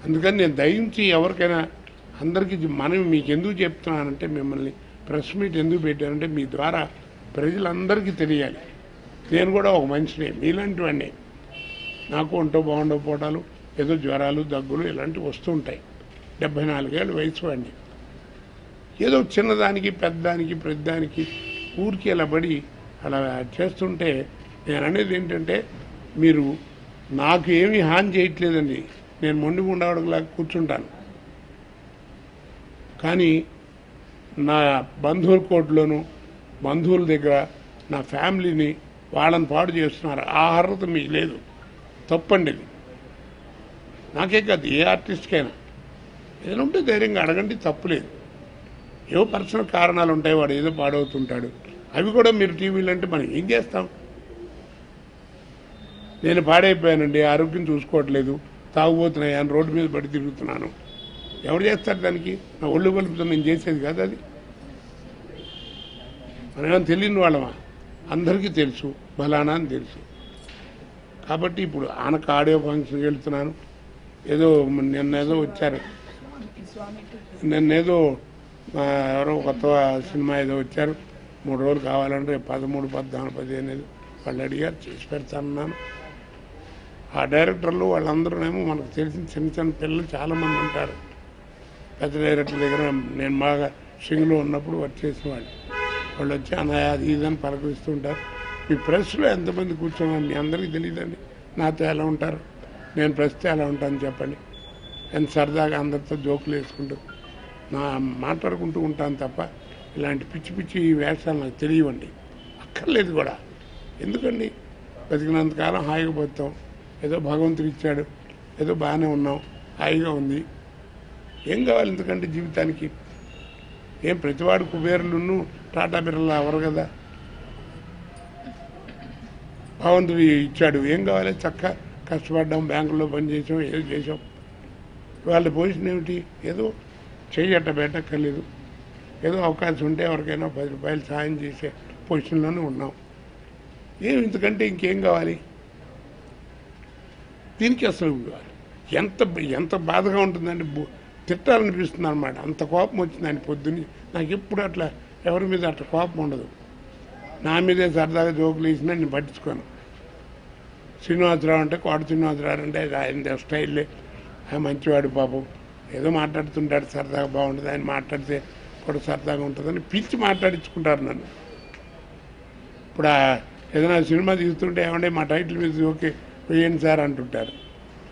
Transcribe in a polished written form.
అందుకని నేను దయించి ఎవరికైనా అందరికీ మనం మీకు ఎందుకు చెప్తున్నానంటే, మిమ్మల్ని ప్రెస్ మీట్ ఎందుకు పెట్టానంటే మీ ద్వారా ప్రజలందరికీ తెలియాలి. నేను కూడా ఒక మనిషిని, మీలాంటివన్నీ. నాకు ఒంటో బాగుండకపోవటాలు, ఏదో జ్వరాలు దగ్గులు ఇలాంటివి వస్తూ ఉంటాయి. 74 ఏళ్ళ వయసు వాడిని. ఏదో చిన్నదానికి పెద్దదానికి ప్రతిదానికి ఊరికి ఇలా పడి అలా చేస్తుంటే నేను అనేది ఏంటంటే, మీరు నాకు ఏమీ హాని చేయట్లేదండి. నేను మొండి ఉండవడంలాగా కూర్చుంటాను. కానీ నా బంధువుల కోట్లోనూ బంధువుల దగ్గర నా ఫ్యామిలీని వాళ్ళని పాడు చేస్తున్నారు. ఆ అర్హత మీకు లేదు, తప్పండి. ఇది నాకే కాదు, ఏ ఆర్టిస్ట్కైనా ఏదైనా ఉంటే ధైర్యంగా అడగండి, తప్పులేదు. ఏవో పర్సనల్ కారణాలు ఉంటాయి, వాడు ఏదో పాడవుతుంటాడు. అవి కూడా మీరు టీవీలో అంటే మనం ఏం చేస్తాం? నేను పాడైపోయానండి, ఆరోగ్యం చూసుకోవట్లేదు, తాగుబోతున్నాయి అని రోడ్డు మీద పడి తిరుగుతున్నాను. ఎవరు చేస్తారు దానికి? నా ఒళ్ళు కలుపుతో నేను చేసేది కాదు అది. మనమేమైనా తెలియని వాళ్ళమా? అందరికీ తెలుసు, బలానా అని తెలుసు. కాబట్టి ఇప్పుడు ఆనకు ఆడియో ఫంక్షన్కి వెళ్తున్నాను. ఏదో నిన్నేదో వచ్చారు, నిన్నేదో ఎవరో కొత్త సినిమా ఏదో వచ్చారు, 3 రోజులు కావాలంటే 13, 14, 15 వాళ్ళు అడిగారు, చేసి పెడతానన్నాను. ఆ డైరెక్టర్లు వాళ్ళందరూనేమో మనకు తెలిసిన చిన్న చిన్న పిల్లలు చాలామంది ఉంటారు. పెద్ద డైరెక్టర్ దగ్గర నేను బాగా సింగ్లో ఉన్నప్పుడు వర్క్ చేసిన వాళ్ళు వచ్చి అన్నయ్య అది ఇదని పలకరిస్తూ ఉంటారు. మీ ప్రెస్లో ఎంతమంది కూర్చోమని మీ అందరికీ తెలియదండి. నాతో ఎలా ఉంటారు, నేను ప్రెస్తో ఎలా ఉంటాను చెప్పండి. ఎంత సరదాగా అందరితో జోకులు వేసుకుంటూ మాట్లాడుకుంటూ ఉంటాను తప్ప ఇలాంటి పిచ్చి పిచ్చి వేషాలు నాకు తెలియవండి, అక్కర్లేదు కూడా. ఎందుకండి? బతికినంతకాలం హాయిగా పోతాం, ఏదో భగవంతుడు ఇచ్చాడు, ఏదో బాగానే ఉన్నాం, హాయిగా ఉంది. ఏం కావాలి ఎందుకంటే జీవితానికి? ఏం ప్రతివాడు కుబేరులను టాటా బిర్లా ఎవరు కదా, భగవంతుడు ఇచ్చాడు. ఏం కావాలి? చక్కగా కష్టపడ్డాం, బ్యాంకులో పనిచేసాం, ఏదో చేసాం. వాళ్ళ పొజిషన్ ఏమిటి? ఏదో చెయ్యట పెట్టక్కర్లేదు, ఏదో అవకాశం ఉంటే ఎవరికైనా 10 రూపాయలు సాయం చేసే పొజిషన్లోనే ఉన్నాం. ఏం ఇంతకంటే ఇంకేం కావాలి? దీనికి అసలు ఎంత బాధగా ఉంటుందండి, తిట్టాలనిపిస్తుంది అనమాట. అంత కోపం వచ్చిందని పొద్దున్నే. నాకు ఎప్పుడు అట్లా ఎవరి మీద అట్లా కోపం ఉండదు. నా మీదే సరదాగా జోకులు వేసినా నేను పట్టించుకోను. శ్రీనివాసరావు అంటే కోట శ్రీనివాసరావు అంటే ఆయన స్టైల్లే, మంచివాడు పాపం, ఏదో మాట్లాడుతుంటాడు, సరదాగా బాగుంటుంది, ఆయన మాట్లాడితే కూడా సరదాగా ఉంటుందని పిలిచి మాట్లాడించుకుంటారు నన్ను. ఇప్పుడు ఏదైనా సినిమా తీస్తుంటే ఏమంటే మా టైటిల్ మీద ఓకే వేయండి సార్ అంటుంటారు.